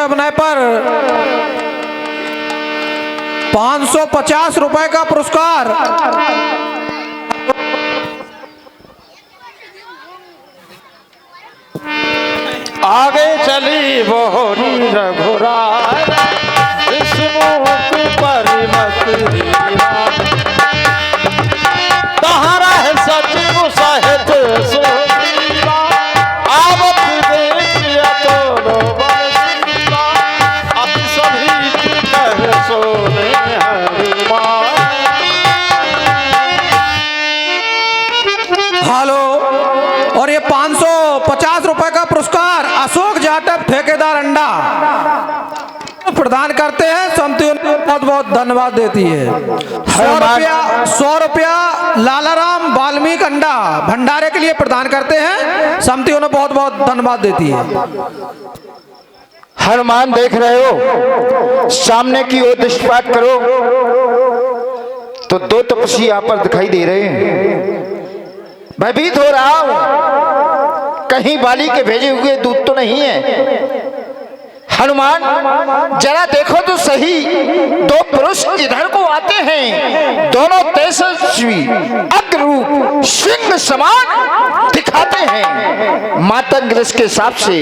अभिनय पर 550 रुपए का पुरस्कार आगे चली बोहरी रघुराय विष्णुमुख परिमत तहरा है सचिव साहित आवत देखिया तो अति सभी कह सोने हेलो। और ये 550 रुपए का पुरस्कार अशोक जाटव ठेकेदार अंडा प्रदान करते हैं। समितियों को बहुत बहुत धन्यवाद देती है। 100 रुपया लालाराम वाल्मीकि अंडा भंडारे के लिए प्रदान करते हैं। समितियों ने बहुत बहुत धन्यवाद देती है। हनुमान देख रहे हो, सामने की ओर दृष्टिपात करो तो दो तपस्वी यहाँ पर दिखाई दे रहे हैं। भयभीत हो रहा हूं, कहीं बाली के भेजे हुए दूत तो नहीं है। हनुमान जरा देखो तो सही, दो पुरुष इधर को आते हैं, दोनों तेजस्वी अग्ररूप सिंह समान दिखाते हैं। मातंग रस के हिसाब से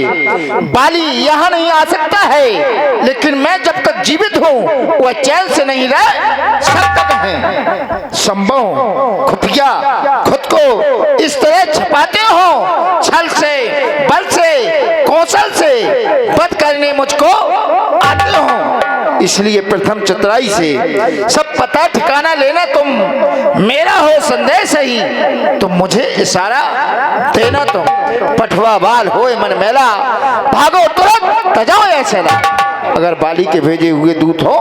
बाली यहाँ नहीं आ सकता है, लेकिन मैं जब तक जीवित हूँ वह चैन से नहीं रह सकता है। संभव खुफिया खुद को इस तरह छुपाते हो, छल से, बल से, कौशल से बद करने मुझको आते हो। इसलिए प्रथम चतुराई से सब पता ठिकाना लेना तुम मेरा हो संदेश ही, तो मुझे इशारा देना तुम। पठवा बाल होए मन मेला, भागो तुरंत तजाओ ऐसे ना। अगर बाली के भेजे हुए दूत हो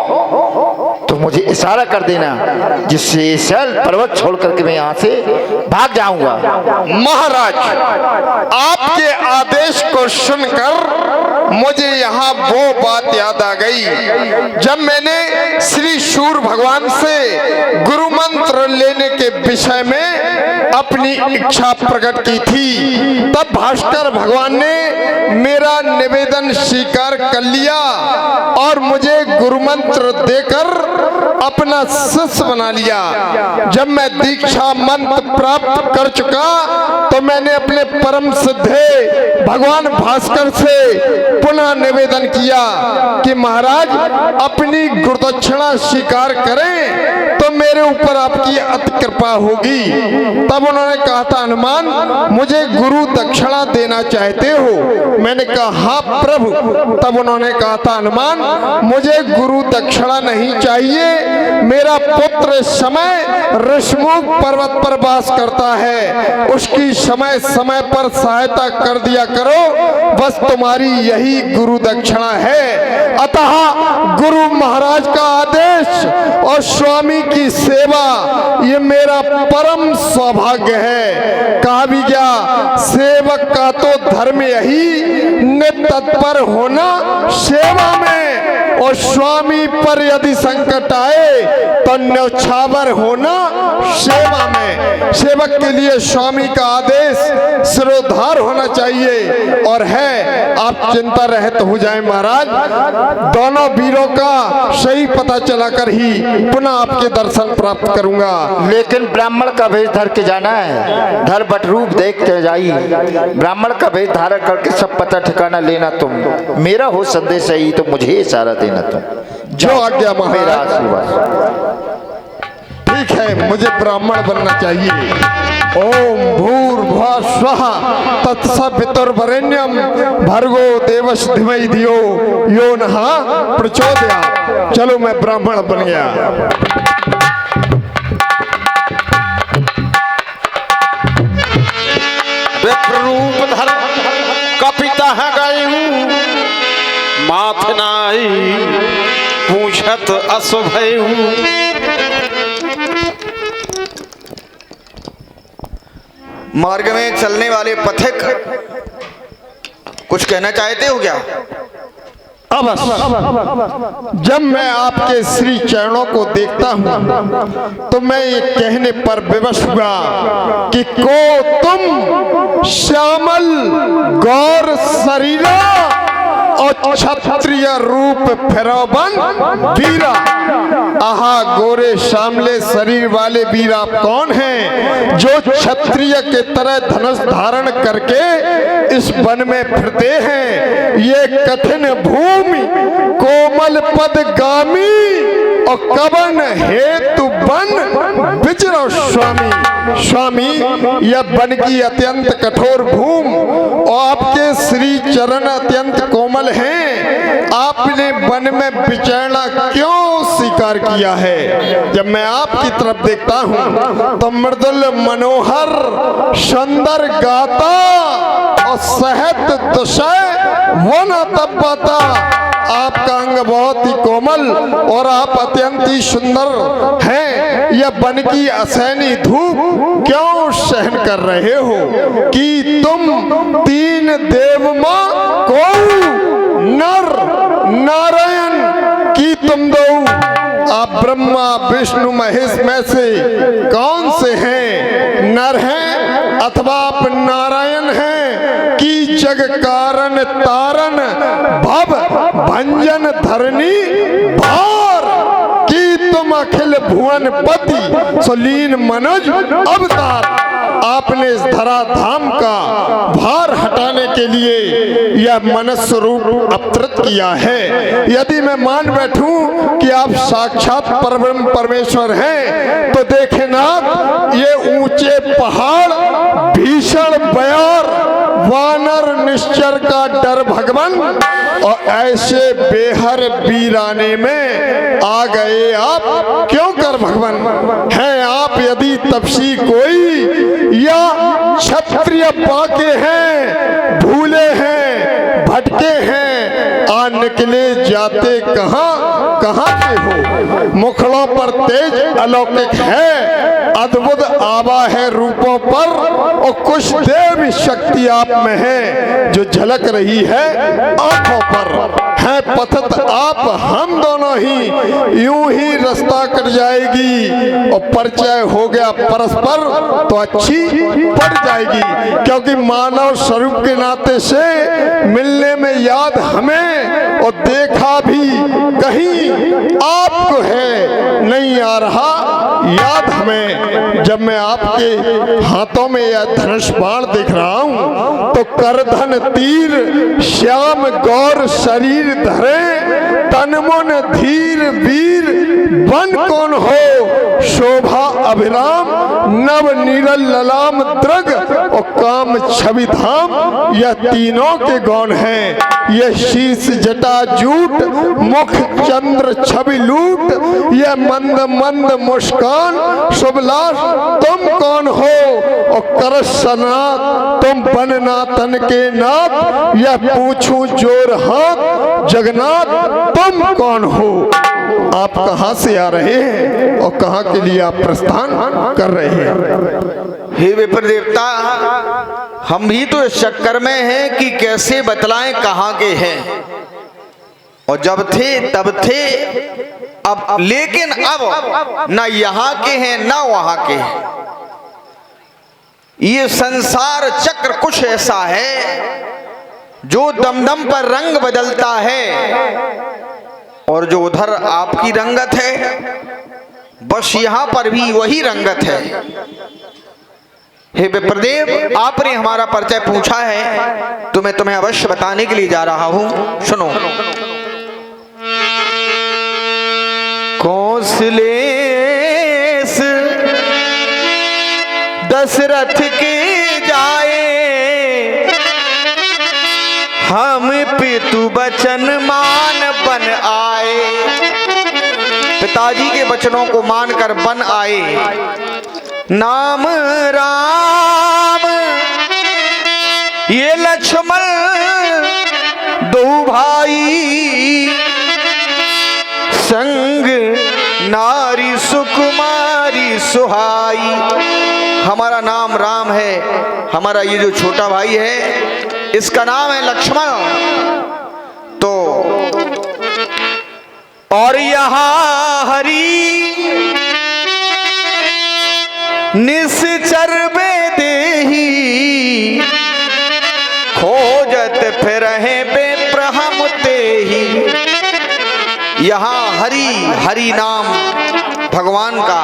तो मुझे इशारा कर देना, जिससे सल पर्वत छोड़ करके मैं यहाँ से भाग जाऊंगा। महाराज, आपके आदेश को सुनकर मुझे यहाँ वो बात याद आ गई, जब मैंने श्री सूर्य भगवान से गुरु मंत्र लेने के विषय में अपनी इच्छा प्रकट की थी। तब भास्कर भगवान ने मेरा निवेदन स्वीकार कर लिया और मुझे गुरु मंत्र देकर अपना शिष्य बना लिया। जब मैं दीक्षा मंत्र प्राप्त कर चुका तो मैंने अपने परम सिद्धे भगवान भास्कर से पुनः निवेदन किया कि महाराज अपनी गुरुदक्षिणा स्वीकार करें तो मेरे ऊपर आपकी अति कृपा होगी। तब उन्होंने कहा था, हनुमान मुझे गुरु दक्षिणा देना चाहते हो? मैंने कहा हाँ प्रभु। तब उन्होंने कहा था, हनुमान मुझे गुरु दक्षिणा नहीं चाहिए, मेरा पुत्र समय ऋषमुख पर्वत पर वास करता है, उसकी समय समय पर सहायता कर दिया करो, बस तुम्हारी यही गुरु दक्षिणा है। अतः गुरु महाराज का आदेश और स्वामी की सेवा ये मेरा परम सौभाग्य है। कहा भी गया, सेवक का तो धर्म यही नित्य तत्पर होना सेवा में, और स्वामी पर यदि संकट आए तो न्यौछावर होना सेवा में। सेवक के लिए स्वामी का आदेश सिरोधार होना चाहिए और है। आप चिंता रहित हो जाए महाराज, दोनों वीरों का सही पता चला कर ही पुनः आपके दर्शन प्राप्त करूंगा। लेकिन ब्राह्मण का भेष धर के जाना है, धर बट रूप देखते जाइए। ब्राह्मण का भेष धारण करके सब पता ठिकाना लेना तुम मेरा हो संदेश ही, तो मुझे इशारा देना तुम। जो आज्ञा मेरा महाराज। आशीर्वाद। ठीक है, मुझे ब्राह्मण बनना चाहिए। ओम भूर्भुवः स्वः तत्सवितुर्वरेण्यं भर्गो देवस्य धीमहि धियो यो नः प्रचोदयात्। चलो मैं ब्राह्मण बन गया। विप्ररूप धर कपिता है गयू, माथ नाई पूछत अशुभयू। मार्ग में चलने वाले पथिक कुछ कहना चाहते हो क्या? अवश्य। जब मैं आपके श्री चरणों को देखता हूँ तो मैं ये कहने पर विवश हुआ कि को तुम श्यामल गौर शरीरा और क्षत्रिय रूप फिरौबन वीरा। आहा गोरे शामले शरीर वाले वीर आप कौन हैं जो क्षत्रिय के तरह धनुष धारण करके इस वन में फिरते हैं। ये कठिन भूमि कोमल पद गामी और कवन हेतु बन विचरो स्वामी। स्वामी यह वन की अत्यंत कठोर भूमि और आपके श्री चरण अत्यंत कोमल हैं। आपने वन में विचरना क्यों स्वीकार किया है? जब मैं आपकी तरफ देखता हूँ तो मृदुल मनोहर सुंदर गाता और सहत तुषय वो न तब पाता। आपका अंग बहुत ही कोमल और आप अत्यंत ही सुंदर हैं। यह वन की असहनीय धूप क्यों सहन कर रहे हो कि तुम तीन देव मां को नर नारायण की तुम दो। आप ब्रह्मा विष्णु महेश में से कौन से हैं? नर हैं अथवा आप नारायण हैं कि जग कारण तारण भव भंजन धरनी भार की तुम अखिल भुवन पति सुलीन मनुज अवतार। आपने इस धरा धाम का भार हटाने के लिए यह मनुष्य रूप अवतरित किया है। यदि मैं मान बैठूं कि आप साक्षात परब्रह्म परमेश्वर हैं तो देखे ना ये ऊंचे पहाड़ भीषण बयार वानर निश्चर का डर भगवान और ऐसे बेहर वीराने में आ गए आप क्यों कर भगवान हैं? आप यदि तपसी कोई या क्षत्रिय पाके हैं, भूले हैं, भटके हैं, आ निकले जाते कहाँ कहाँ से हो। मुखड़ों पर तेज अलौकिक है, अद्भुत आभा है रूपों पर और कुछ देव शक्ति आप में है जो झलक रही है आंखों पर। है पथत आप हम दोनों ही यूं ही रास्ता कट जाएगी और परिचय हो गया परस्पर तो अच्छी पड़ जाएगी। क्योंकि मानव स्वरूप के नाते से मिलने में याद हमें और देखा भी कहीं आपको है नहीं आ रहा याद हमें। जब मैं आपके हाथों में यह धनुष बाण देख रहा हूं तो करधन तीर श्याम गौर शरीर धरे तन मन धीर वीर बन कौन हो शोभा अभिराम नव नीरल ललाम द्रग और काम छवि धाम। यह तीनों के गौण हैं। यह शीश जटा जूट मुख चंद्र छवि लूट यह मंद मंद मुस्कान शुभलास तुम कौन हो और करसनाथ तुम बननाथन के नाथ। यह पूछूं जोर हाथ जगन्नाथ तुम कौन हो। आप कहां से आ रहे हैं और कहां के लिए आप प्रस्थान कर रहे हैं? हे विप्र देवता, हम भी तो इस चक्कर में हैं कि कैसे बतलाएं कहां के हैं। और जब थे तब थे, अब लेकिन अब ना यहाँ के हैं ना वहां के हैं। ये संसार चक्र कुछ ऐसा है जो दमदम पर रंग बदलता है और जो उधर आपकी रंगत है बस यहाँ पर भी वही रंगत है। हे विप्रदेव, आपने हमारा परिचय पूछा है तो मैं तुम्हें अवश्य बताने के लिए जा रहा हूं। सुनो। कौशलेश दशरथ के जाए हम पितु बचन मान बन आए। पिताजी के वचनों को मानकर बन आए। नाम राम ये लक्ष्मण दो भाई संग नारी सुकुमारी सुहाई। हमारा नाम राम है। हमारा ये जो छोटा भाई है इसका नाम है लक्ष्मण। तो और यहाँ हरि निश्चर देही खोजत फिर बेप्र हम यहाँ हरि हरि नाम भगवान का,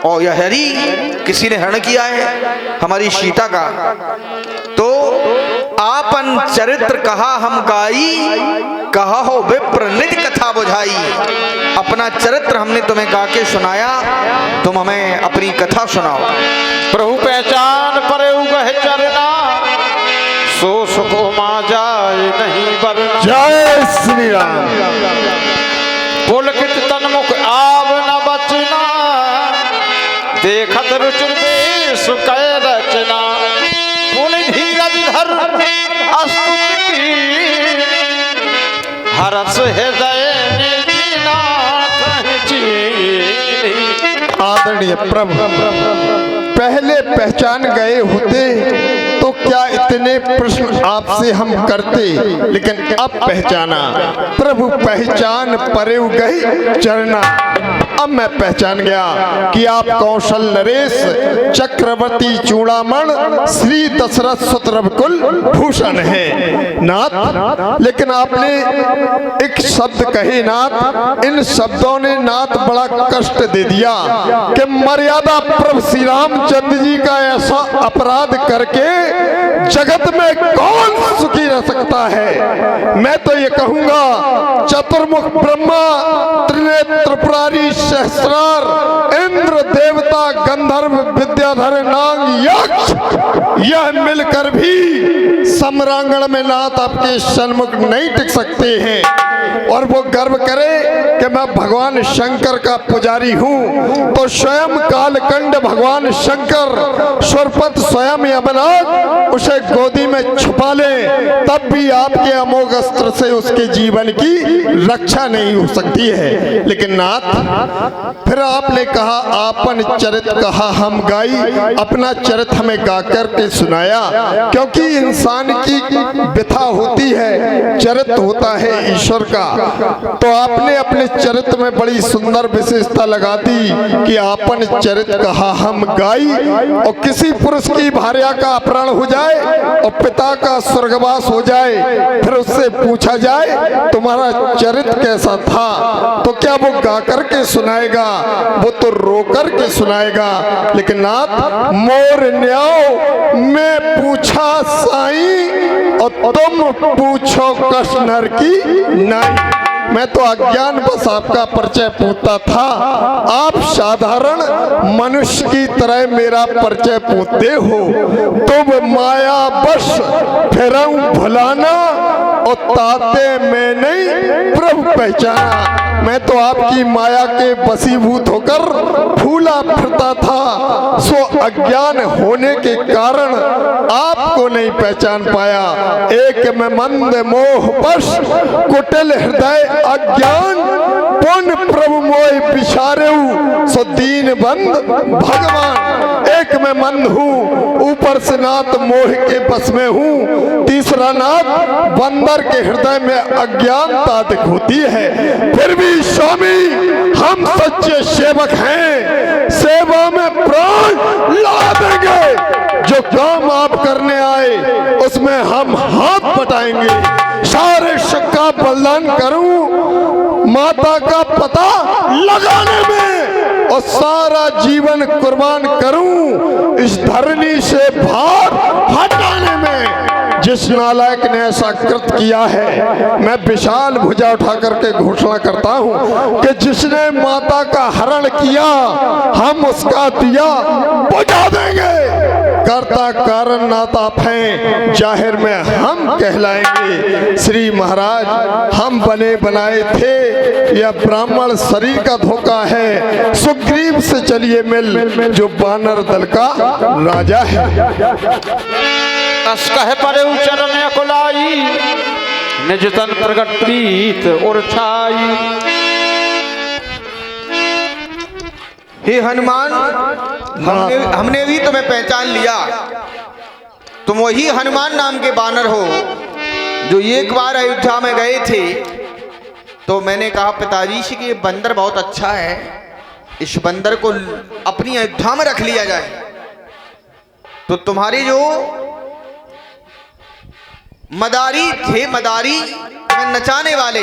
और यह हरि किसी ने हरण किया है हमारी सीता का। तो आपन चरित्र कहा हम गाई, कहा हो विप्र निज कथा बुझाई। अपना चरित्र हमने तुम्हें गा के सुनाया, तुम हमें अपनी कथा सुनाओ। प्रभु पहचान पर उगह चरना, सो सुखो मा जाए नहीं वरना। जय श्री राम। पुलकित तन्मुख आव न बचना, देखत रुचिर बेश कै रचना। पुनि धीरज धर अस्तुति की, हरस हृदय निधिनाथ चीनी। आदरणीय प्रभु, पहले पहचान गए होते तो क्या इतने प्रश्न आपसे हम करते, लेकिन अब पहचाना। प्रभु पहचान परेव गई चरना। अब मैं पहचान गया कि आप कौशल नरेश चक्रवर्ती चूड़ामण श्री दशरथ सुत रघुकुल भूषण है नाथ। लेकिन आपने एक शब्द कहे नाथ, इन शब्दों ने नाथ बड़ा कष्ट दे दिया कि मर्यादा प्रभु श्री रामचंद्र जी का ऐसा अपराध करके जगत में कौन सुखी रह सकता है। मैं तो ये कहूंगा, चतुर्मुख ब्रह्मा, त्रिनेत्र त्रिपुरारी, सहस्रार, इंद्र, देवता, गंधर्व, विद्याधर, नाग, यक्ष, यह मिलकर भी सम्रांगण में नाथ आपके सन्मुख नहीं टिक सकते हैं। और वो गर्व करे कि मैं भगवान शंकर का पुजारी हूँ, तो स्वयं कालकंड भगवान शंकर स्वरपत स्वयं यमनाग उसे गोदी में छुपा ले, तब भी आपके अमोघ अस्त्र से उसके जीवन की रक्षा नहीं हो सकती है। लेकिन नाथ, फिर आपने कहा आपन चरित कहा हम गाई, अपना चरित हमें गा कर के सुनाया, क्योंकि इंसान की व्यथा होती है, चरित होता है ईश्वर का। तो आपने अपने चरित्र में बड़ी सुंदर विशेषता लगा दी कि आपन चरित कहा हम गाई। और किसी पुरुष की भार्या का अपहरण हो जाए और पिता का स्वर्गवास हो जाए, फिर उससे पूछा जाए तुम्हारा चरित्र कैसा था, तो क्या वो गा करके सुनाएगा? वो तो रो करके सुनाएगा। लेकिन नाथ, मोर न्याओ मैं पूछा साई, और तुम पूछो कष्ट नर की नाई। मैं तो अज्ञान बस आपका परिचय पूछता था, आप साधारण मनुष्य की तरह मेरा परिचय पूछते हो। तुम माया बस फिरऊं भुलाना, और ताते में नहीं प्रभु पहचाना। मैं तो आपकी माया के बसीभूत होकर फूला फिरता था, सो अज्ञान होने के कारण आपको नहीं पहचान पाया। एक में मंद मोह बस कुटिल हृदय अज्ञान, पुन प्रभु मोहि बिचारेऊ सो दीन बंद भगवान। एक में मंद हूँ, ऊपर से नाथ मोह के बस में हूँ, तीसरा नाथ बंदर के हृदय में अज्ञानता अधिक होती है। फिर भी स्वामी हम सच्चे सेवक हैं, सेवा में प्राण ला देंगे। जो काम आप करने आए उसमें हम हाथ बटाएंगे। सारे शक्का बलिदान करूं माता का पता लगाने में, और सारा जीवन कुर्बान करूं इस धरनी से भार हटाने में। जिस नालायक ने ऐसा कृत किया है, मैं विशाल भुजा उठा करके घोषणा करता हूं कि जिसने माता का हरण किया, हम उसका दिया बुझा देंगे। कर्ता कारण नाथ आप हैं, जाहिर में हम कहलाएंगे। श्री महाराज, हम बने बनाए थे, यह ब्राह्मण शरीर का धोखा है। सुग्रीव से चलिए मिल, जो वानर दल का राजा है। अस कह परे चरण अकुलाई, निज तन प्रगट प्रीत और छाई। हे हनुमान, हमने भी तुम्हें पहचान लिया। तुम वही हनुमान नाम के बानर हो जो एक बार अयोध्या में गए थे, तो मैंने कहा पिताजी से कि ये बंदर बहुत अच्छा है, इस बंदर को अपनी अयोध्या में रख लिया जाए। तो तुम्हारे जो मदारी थे, मदारी तुम्हें नचाने वाले,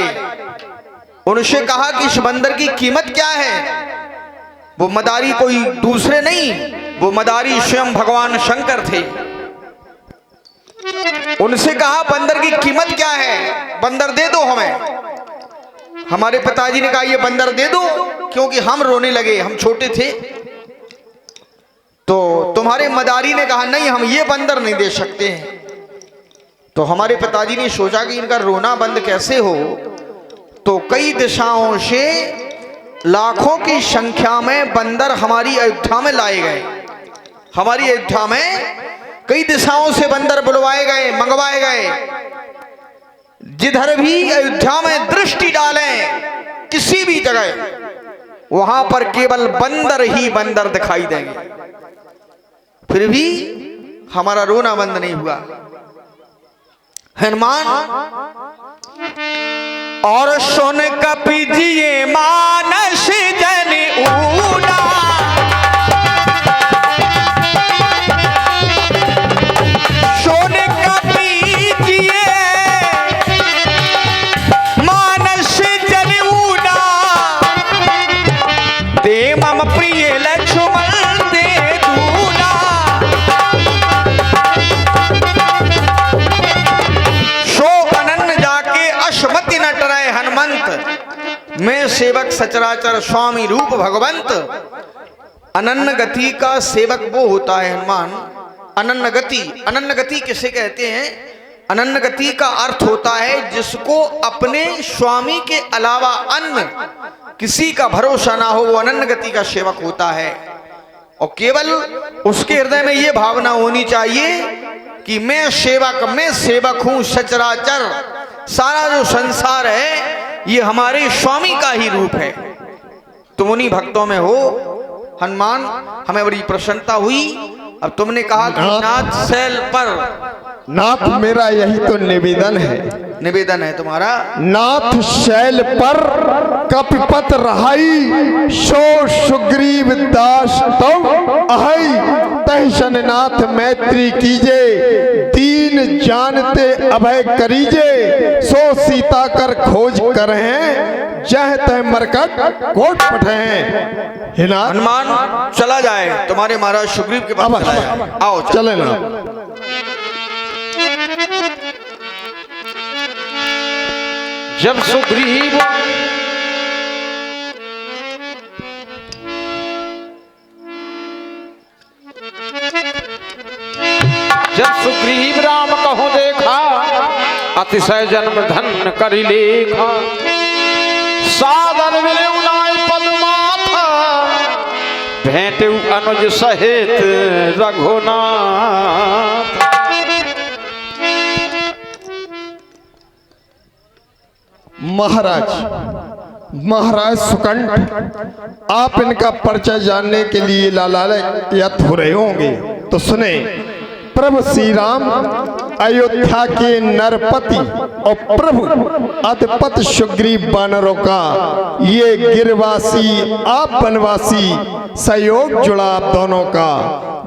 उनसे कहा कि इस बंदर की कीमत क्या है। वो मदारी कोई दूसरे नहीं, वो मदारी स्वयं भगवान शंकर थे। उनसे कहा बंदर की कीमत क्या है, बंदर दे दो हमें। हमारे पिताजी ने कहा ये बंदर दे दो, क्योंकि हम रोने लगे, हम छोटे थे। तो तुम्हारे मदारी ने कहा नहीं, हम ये बंदर नहीं दे सकते हैं। तो हमारे पिताजी ने सोचा कि इनका रोना बंद कैसे हो। तो कई दिशाओं से लाखों की संख्या में बंदर हमारी अयोध्या में लाए गए। हमारी अयोध्या में कई दिशाओं से बंदर बुलवाए गए, मंगवाए गए। जिधर भी अयोध्या में दृष्टि डालें, किसी भी जगह, वहां पर केवल बंदर ही बंदर दिखाई देंगे। फिर भी हमारा रोना बंद नहीं हुआ। हनुमान और सुन कपिजिए मानस जन ऊना, सुन कपिजिए मानस जन ऊना, दे मम प्रिय लक्ष्मण दे दूना। सो अनन्न जाके अश्वति न टरै हनुमंत, मैं सेवक सचराचर स्वामी रूप भगवंत। अनन्न गति का सेवक वो होता है हनुमान। अनन्न गति, अनन्न गति किसे कहते हैं? अनन्न गति का अर्थ होता है जिसको अपने स्वामी के अलावा अन्य किसी का भरोसा ना हो, वो अनन्न गति का सेवक होता है। और केवल उसके हृदय में ये भावना होनी चाहिए कि मैं सेवक हूं, सचराचर सारा जो संसार है ये हमारे स्वामी का ही रूप है। तुम उन्हीं भक्तों में हो हनुमान, हमें बड़ी प्रसन्नता हुई। अब तुमने कहा कि नाथ शैल पर, नाथ मेरा यही तो निवेदन है, निवेदन है तुम्हारा। नाथ शैल पर कपिपत रहाई, सो सुग्रीव दास तुम अहै, तह नाथ मैत्री कीजे, दीन जानते अभय करीजे, सो सीता कर खोज कर हैं, जह तह मरकट कोट पठे। हनुमान चला जाए, तुम्हारे महाराज सुग्रीव के पास चला जाए। आओ चले ना। जब सुग्रीव राम कहो देखा, अतिशय जन्म धन करि लेखा, सादर मिले उनाई पद माथा, भेंटे अनुज सहित रघुनाथ। महाराज सुकंठ, आप इनका परिचय जानने के लिए लालायत हो रहे होंगे, तो सुने। प्रभु श्री राम अयोध्या के नरपति और प्रभु अधपति सुग्रीव वानरों का ये गिरवासी आप वनवासी सहयोग जुड़ा आप दोनों का।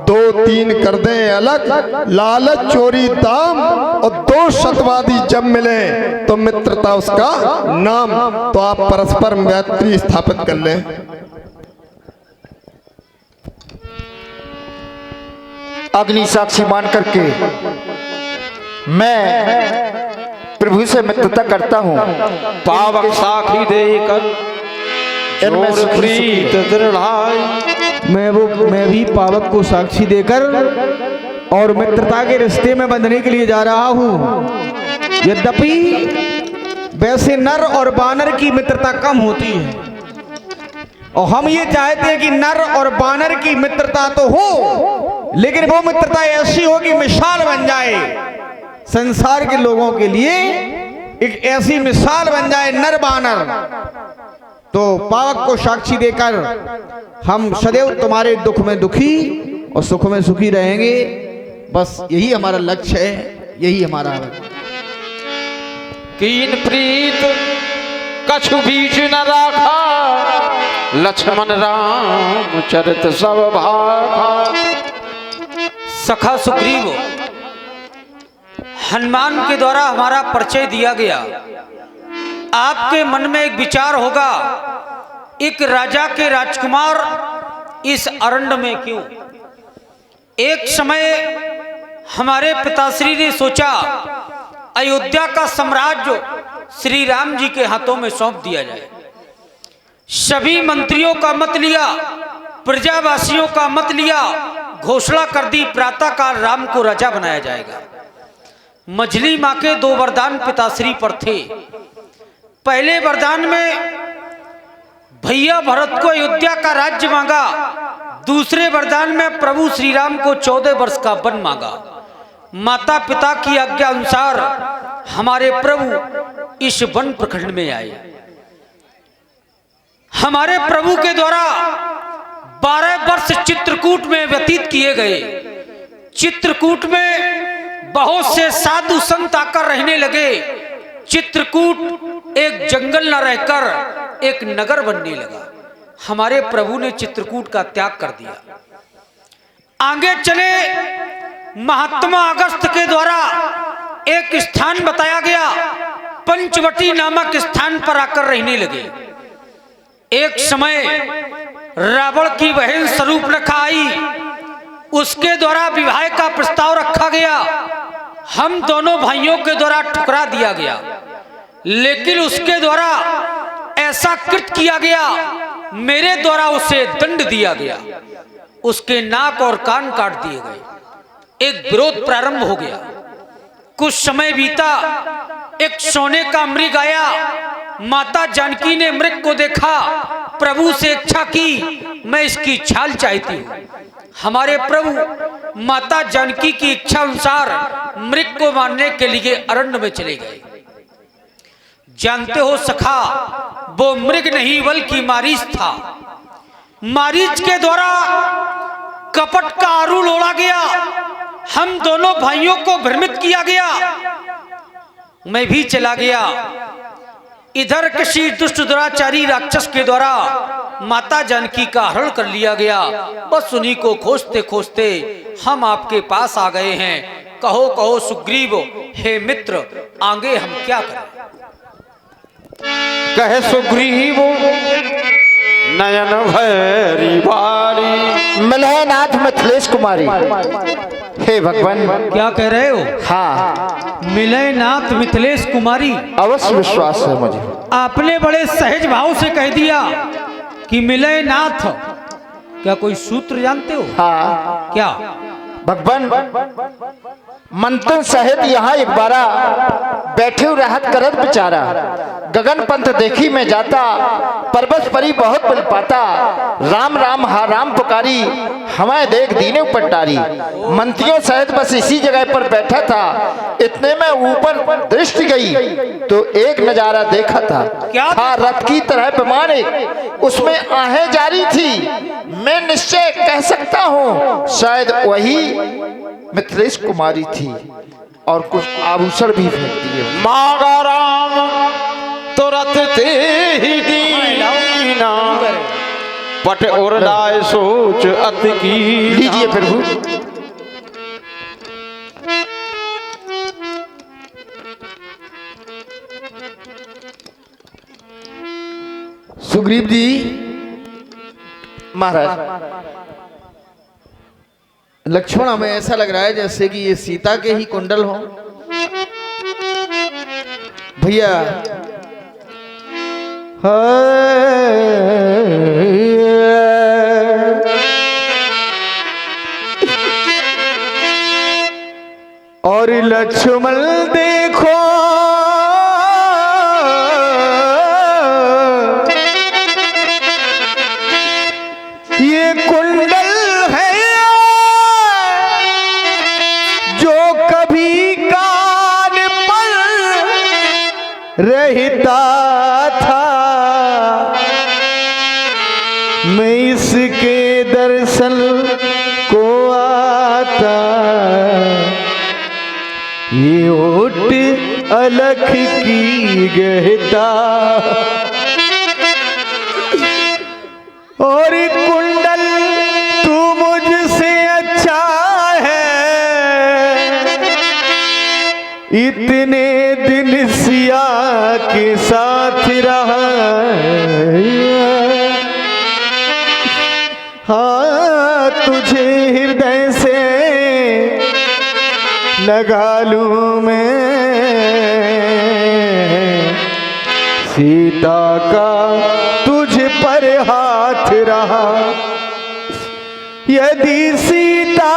2-3 कर दें अलग, लालच चोरी दाम, और 2 शतवादी जब मिले तो मित्रता उसका नाम। तो आप परस्पर मैत्री स्थापित कर लें। अग्नि साक्षी मान करके मैं प्रभु से मित्रता करता हूँ। पावक साखी देकर जोर प्रीत दृढ़ाई। मैं भी पावक को साक्षी देकर और मित्रता के रिश्ते में बंधने के लिए जा रहा हूँ। यद्यपि वैसे नर और बानर की मित्रता कम होती है, और हम ये चाहते हैं कि नर और बानर की मित्रता तो हो, लेकिन वो मित्रता ऐसी हो कि मिसाल बन जाए संसार के लोगों के लिए, एक ऐसी मिसाल बन जाए नर बानर। तो पावक को साक्षी देकर हम सदैव तुम्हारे दुख में दुखी और सुख में सुखी रहेंगे। बस यही हमारा लक्ष्य है, यही हमारा कीन प्रीत कछु बीच न राखा, लक्ष्मण राम चरित सब भाखा। सखा सुग्रीव, हनुमान के द्वारा हमारा परिचय दिया गया आपके मन में एक विचार होगा, एक राजा के राजकुमार इस अरण्य में क्यों? एक समय हमारे पिताश्री ने सोचा अयोध्या का साम्राज्य श्री राम जी के हाथों में सौंप दिया जाए। सभी मंत्रियों का मत लिया, प्रजावासियों का मत लिया, घोषणा कर दी प्रातःकाल राम को राजा बनाया जाएगा। मझली माँ के 2 वरदान पिताश्री पर थे। पहले वरदान में भैया भरत को अयोध्या का राज्य मांगा, दूसरे वरदान में प्रभु श्री राम को 14 वर्ष का वन मांगा। माता पिता की आज्ञा अनुसार हमारे प्रभु इस वन प्रखंड में आए। हमारे प्रभु के द्वारा 12 वर्ष चित्रकूट में व्यतीत किए गए। चित्रकूट में बहुत से साधु संत आकर रहने लगे। चित्रकूट एक जंगल न रहकर एक नगर बनने लगा। हमारे प्रभु ने चित्रकूट का त्याग कर दिया। आगे चले महात्मा अगस्त के द्वारा एक स्थान बताया गया, पंचवटी नामक स्थान पर आकर रहने लगे। एक समय रावण की बहन शूर्पणखा आई, उसके द्वारा विवाह का प्रस्ताव रखा गया। हम दोनों भाइयों के द्वारा ठुकरा दिया गया, लेकिन उसके द्वारा ऐसा कृत किया गया, मेरे द्वारा उसे दंड दिया गया। उसके नाक और कान काट दिए गए। एक विरोध प्रारंभ हो गया। कुछ समय बीता, एक सोने का मृग आया। माता जानकी ने मृग को देखा, प्रभु से इच्छा की मैं इसकी छाल चाहती हूँ। हमारे प्रभु माता जानकी की इच्छा अनुसार मृग को मारने के लिए अरण्य में चले गए। जानते हो सखा, वो मृग नहीं बल्कि मारीच था। मारीच के द्वारा कपट का आरूढ़ ओढ़ा गया। हम दोनों भाइयों को भ्रमित किया गया। मैं भी चला गया। इधर किसी दुष्ट दुराचारी राक्षस के द्वारा माता जानकी का हरण कर लिया गया। बस उन्हीं को खोजते खोजते हम आपके पास आ गए हैं। कहो कहो सुग्रीव, हे मित्र, आगे हम क्या करें? कहे सुग्रीव नयन भैरी बारी, मिले नाथ मिथिलेश कुमारी। हे भगवान, क्या कह रहे हो? हाँ, मिले नाथ मिथिलेश कुमारी। अवश्य विश्वास है मुझे। आपने बड़े सहज भाव से कह दिया कि मिले नाथ। क्या कोई सूत्र जानते हो? हाँ क्या? भगवान, मंथन सहित यहाँ एक बारा बैठे हुए रहत करत बेचारा। गगन पंथ देखी में जाता, परबस परी बहुत बल पाता। राम राम हा राम पुकारी, हमें देख दीने पट्टारी। मंत्रियों सहित बस इसी जगह पर बैठा था। इतने में ऊपर दृष्टि गई तो एक नजारा देखा था। क्या था? रथ की तरह विमान एक, उसमें आहें जारी थी। मैं निश्चय कह सकता हूँ शायद वही मिथिलेश कुमारी थी, और कुछ आभूषण भी फेंक दिए। मागा राम तुरत ते ही दीना, पट उर्लाए सोच अति की। लीजिए प्रभु। सुग्रीव जी महाराज, लक्ष्मण, हमें ऐसा लग रहा है जैसे कि ये सीता के ही कुंडल हो। भैया, और लक्ष्मण देखो ये कुंडल है जो कभी कान पर रहता था। मैं इसके दर्शन को आता, ये ओट अलख की गहता। और कुंडल तू मुझसे अच्छा है, इतने दिन सिया के साथ हाँ तुझे हृदय से लगा लूं मैं, सीता का तुझ पर हाथ रहा, यदि सीता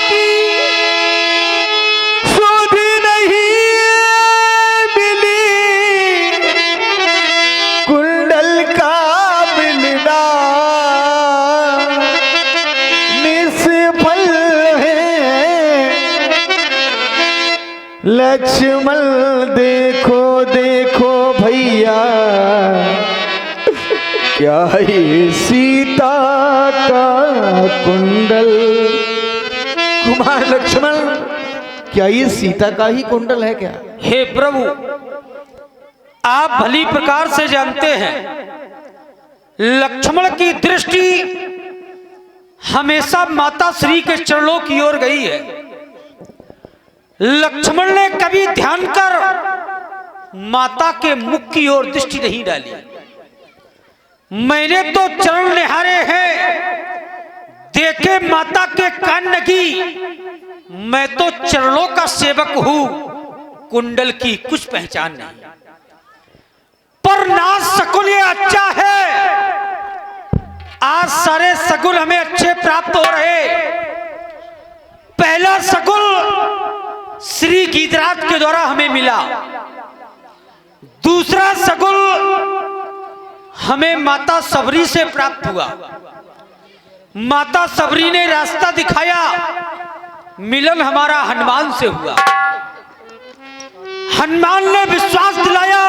की सुध नहीं मिली, कुंडल का मिलना निष्फल है। लक्ष्मण देखो देखो भैया, क्या ये सीता का कुंडल। कुमार लक्ष्मण, क्या ये सीता का ही कुंडल है क्या? हे प्रभु, आप भली प्रकार से जानते हैं लक्ष्मण की दृष्टि हमेशा माता श्री के चरणों की ओर गई है। लक्ष्मण ने कभी ध्यान कर माता के मुख की ओर दृष्टि नहीं डाली। मैंने तो चरण निहारे हैं, देखे माता के कान नगी। मैं तो चरणों का सेवक हूं, कुंडल की कुछ पहचान नहीं। पर नाथ सकुल ये अच्छा है, आज सारे सगुन हमें अच्छे प्राप्त हो रहे। पहला सगुन श्री गीतराज के द्वारा हमें मिला, दूसरा सगुन हमें माता सबरी से प्राप्त हुआ। माता सबरी ने रास्ता दिखाया, मिलन हमारा हनुमान से हुआ। हनुमान ने विश्वास दिलाया,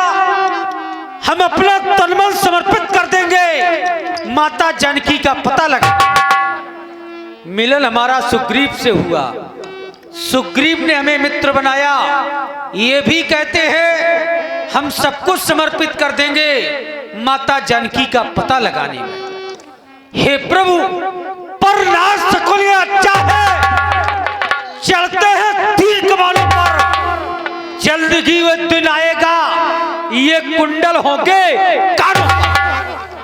हम अपना तन मन समर्पित कर देंगे, माता जानकी का पता लगा। मिलन हमारा सुग्रीव से हुआ, सुग्रीव ने हमें मित्र बनाया। ये भी कहते हैं हम सब कुछ समर्पित कर देंगे माता जानकी का पता लगाने में। हे प्रभु, पर नाथ सकुल ये अच्छा है, चलते हैं तीर कमानों पर, जल्दी वो दिन आएगा, ये कुंडल होंगे कानों।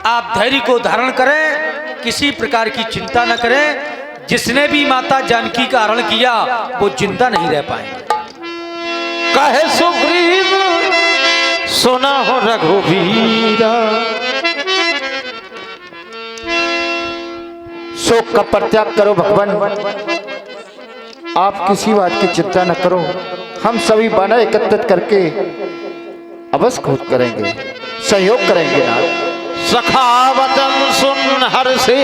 आप धैर्य को धारण करें, किसी प्रकार की चिंता न करें। जिसने भी माता जानकी का हरण किया वो जिंदा नहीं रह पाएंगे। कहे सुग्रीव सुना हो रघुवीरा, शोक का परित्याग करो भगवान, आप किसी बात की चिंता न करो। हम सभी बाणा एकत्रित करके अवश्य खोज करेंगे, सहयोग करेंगे नाथ। सखा वचन सुन हर से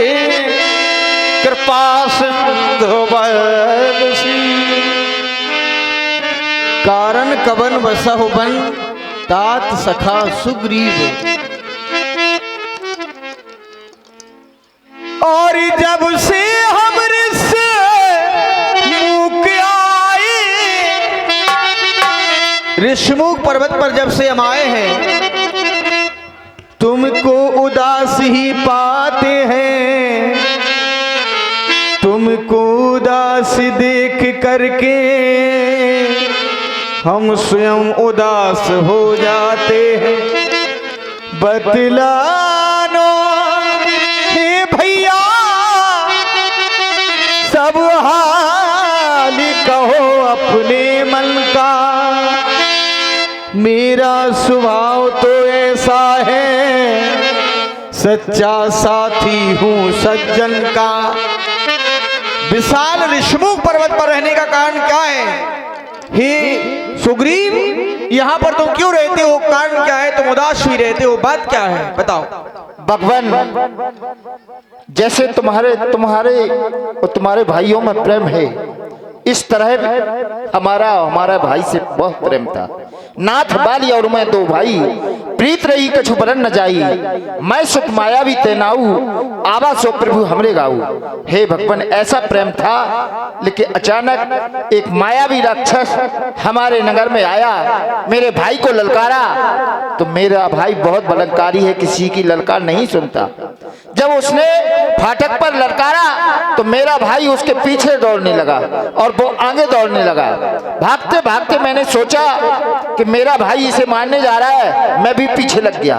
कृपा सिंधु बरसी, कारण कवन बसहु बन तात सखा सुग्रीव। और जब से हम से मुख आए, ऋषमुख पर्वत पर जब से हम आए हैं, तुमको उदास ही पाते हैं, तुमको उदास देख करके हम स्वयं उदास हो जाते हैं। बतलानो हे भैया सब हाल कहो अपने मन का, मेरा स्वभाव तो ऐसा है, सच्चा साथी हूँ सज्जन का। विशाल ऋषमुख पर्वत पर रहने का कारण क्या है? हे सुग्रीव, यहाँ पर तुम क्यों रहते हो? कारण क्या है? तुम उदास ही रहते हो, बात क्या है बताओ। भगवान, जैसे तुम्हारे भाइयों में प्रेम है, इस तरह हमारा भाई से बहुत प्रेम था। नाथ बाली और मैं दो भाई प्रीत रही कछु बरन न जाई, मैं सुख माया भी तेनाऊ, आवा सो प्रभु हमरे गाऊ। हे भगवान, ऐसा प्रेम था, लेकिन अचानक एक मायावी राक्षस हमारे नगर में आया, मेरे भाई को ललकारा। तो मेरा भाई बहुत बलंकारी है, किसी की ललकार नहीं सुनता। जब उसने फाटक पर ललकारा तो मेरा भाई उसके पीछे दौड़ने लगा और वो आगे दौड़ने लगा। भागते भागते मैंने सोचा कि मेरा भाई इसे मारने जा रहा है, मैं भी पीछे लग गया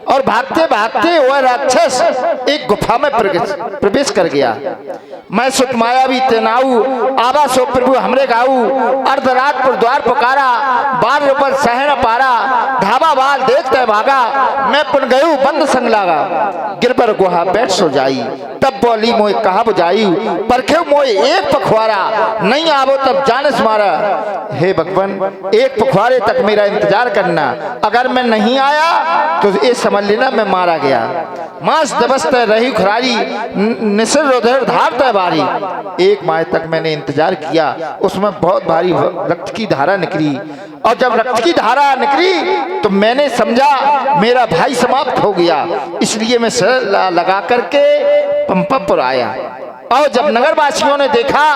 और भागते भागते वह राक्षस एक गुफा में प्रवेश कर गया। मैं सुख माया भी तेनाऊ, आवा सो प्रभु हमरे गाऊ, अर्धरात पर द्वार पुकारा, बार पर सह न पारा, धाबा बाल देखते भागा, मैं पुन गयू बंद संग लागा, गिरबर गुहा बैठ सो जाई, तब बोली मोए कहा बुझाई, परखे मोए एक पखवारा, नहीं आवो तब जानस मारा। हे भगवान, एक पखवारे तक मेरा इंतजार करना, अगर मैं नहीं आया तो ये समझ लेना मैं मारा गया। मांस दबस्त रही खुरारी, निसर रोधर धारता बारी। एक माह तक मैंने इंतजार किया, उसमें बहुत भारी रक्त की धारा निकली और जब रक्त की धारा निकली तो मैंने समझा मेरा भाई समाप्त हो गया, इसलिए मैं सर लगा करके पंपापुर आया। और जब नगरवासियों ने देखा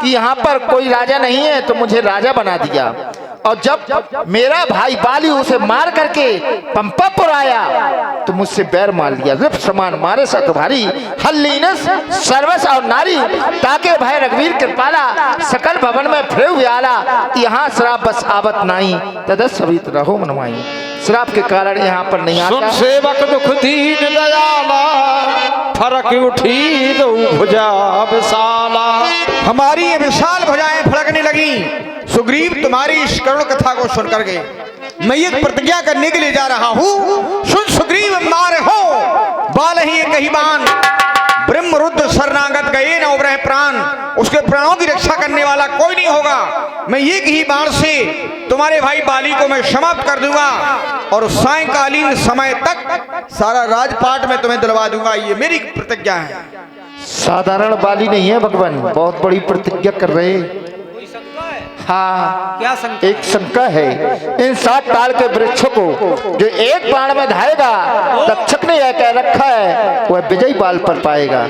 कि यहाँ पर कोई राजा नहीं है तो मुझे राजा बना दिया। और जब मेरा भाई बाली उसे मार करके पंपापुर आया तो मुझसे बैर मान लिया। रिप समान मारे सा तुम्हारी हल्लीनस सर्वस और नारी, ताके भाई रघुवीर कृपाला, सकल भवन में फिर व्याला, यहाँ श्राप बस आवत नाई, तदस सवित रहो मनमाई। श्राप के कारण यहाँ पर नहीं आता। सुन सेवक दुख दीन दयाला, फरक उठी दो भुजा विशाला। हमारी ये विशाल भुजाएं फड़कने लगी। सुग्रीव, तुम्हारी इस करुण कथा को सुनकर के मैं एक प्रतिज्ञा करने के लिए जा रहा हूँ। सुन सुग्रीव, मारे हो बाल ही एक ही बाण, ब्रह्म रुद्र शरणागत गए न उबरह प्राण, उसके प्राणों की रक्षा करने वाला कोई नहीं होगा। मैं एक ही बाण से तुम्हारे भाई बाली को मैं समाप्त कर दूंगा और सायंकालीन समय तक सारा राजपाट में तुम्हें दिलवा दूंगा। ये मेरी प्रतिज्ञा है। साधारण बाली नहीं है भगवान, बहुत बड़ी प्रतिज्ञा कर रहे हैं। हाँ, क्या शंका? एक शंका है। इन 7 ताल के वृक्षों को जो एक बाण में धाएगा, तक्षक ने यह कह रखा है वह विजयी बाल पर पाएगा।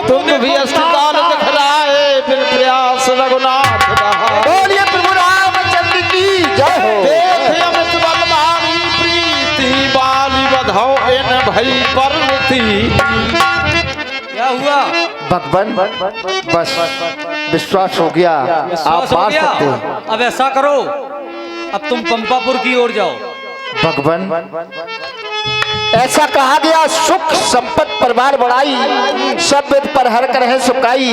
तुम भी अस्ताल दिखलाए, बिन प्रयास रघुनाथ रहा। बोलिए प्रभु रामचंद्र की जय हो। देख अमित बलवानी प्रीति, बाली बधाओ इन भई परमिति। क्या हुआ? भगवान, बस विश्वास हो गया, आप विश्वास हो मार गया? सकते हैं। अब ऐसा करो, अब तुम पंपापुर की ओर जाओ। भगवान, ऐसा कहा गया, सुख संपत्ति परिवार बढ़ाई, सब वेद पर हर कर है सुखाई,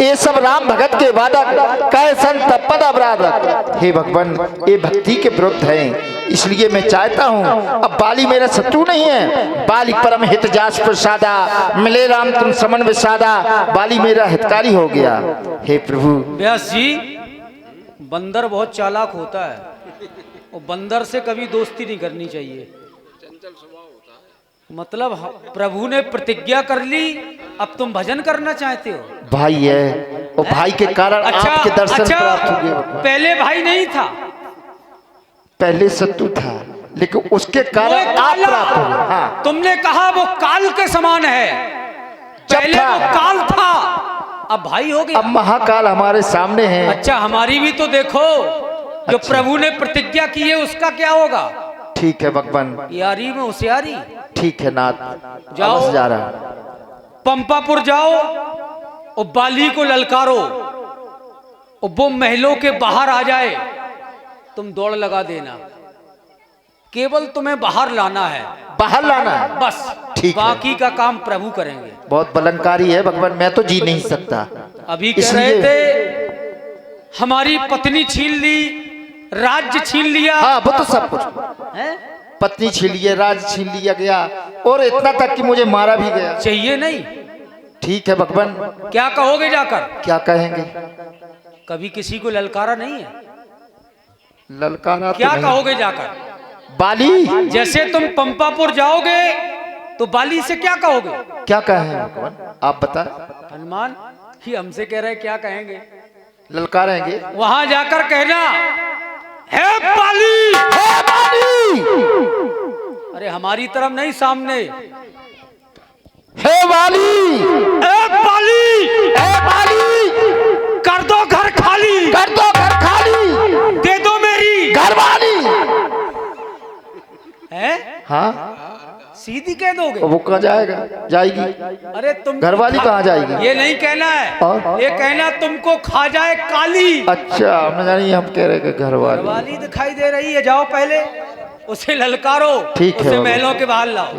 ये सब राम भगत के वादक, कहे संत पद अपराधक। हे भगवान, ये भक्ति के विरुद्ध हैं, इसलिए मैं चाहता हूँ, अब बाली मेरा शत्रु नहीं है, बाली परम हित जास प्रसादा, मिले राम तुम समन विसादा, बाली मेरा हितकारी हो गया। हे प्रभु। व्यास जी, बंदर बहुत चालाक होता है, और बंदर से कभी दोस्ती नहीं करनी चाहिए। मतलब प्रभु ने प्रतिज्ञा कर ली, अब तुम भजन करना चाहते हो? भाई है, और भाई के कारण आपके दर्शन प्राप्त हो गए। पहले भाई नहीं था, पहले शत्रु था, लेकिन उसके कारण आप प्राप्त हो गए। हाँ। तुमने कहा वो काल के समान है, पहले वो काल था, अब भाई हो गया। अब महाकाल हमारे सामने है। अच्छा, हमारी भी तो देखो, जो प्रभु ने प्रतिज्ञा की है उसका क्या होगा? ठीक है भगवान, यारी में होशियारी। ठीक है नाथ, जाओ। बस जा रहा। पंपापुर जाओ और बाली को ललकारो, और वो महलों के बाहर आ जाए, तुम दौड़ लगा देना। केवल तुम्हें बाहर लाना है, बाहर लाना है बस। ठीक है। बाकी का काम प्रभु करेंगे। बहुत बलंकारी है भगवान, मैं तो जी नहीं सकता। अभी कह रहे थे हमारी पत्नी छीन ली, राज्य छीन लिया। हाँ, वो तो सब कुछ है? पत्नी छीन ली, राज छीन लिया गया, और इतना तक कि मुझे मारा भी गया। चाहिए नहीं? ठीक है भगवान। क्या कहोगे जाकर? क्या कहेंगे? कभी किसी को ललकारा नहीं है? ललकारा तो क्या नहीं। कहोगे जाकर? बाली, जैसे तुम पंपापुर जाओगे तो बाली से क्या कहोगे? क्या कहें भगवान, आप बता। हनुमान ही हमसे कह रहे क्या कहेंगे? ललकारेंगे। वहां जाकर कहना, हे बाली, हे बाली, हमारी तरफ नहीं, सामने। हे वाली, ए बाली, कर दो घर खाली, कर दो घर खाली, दे दो मेरी घर वाली। है। हाँ, सीधी कह दोगे? वो कहाँ जाएगा, जाएगी? अरे तुम घर वाली कहाँ जाएगी? ये नहीं कहना है, और? ये कहना तुमको खा जाए काली। अच्छा, हमने जानी, हम कह रहे कि घर वाली। वाली दिखाई दे रही है, जाओ पहले उसे ललकारो, ठीक है उसे बाबा। महलों के बाहर लाओ।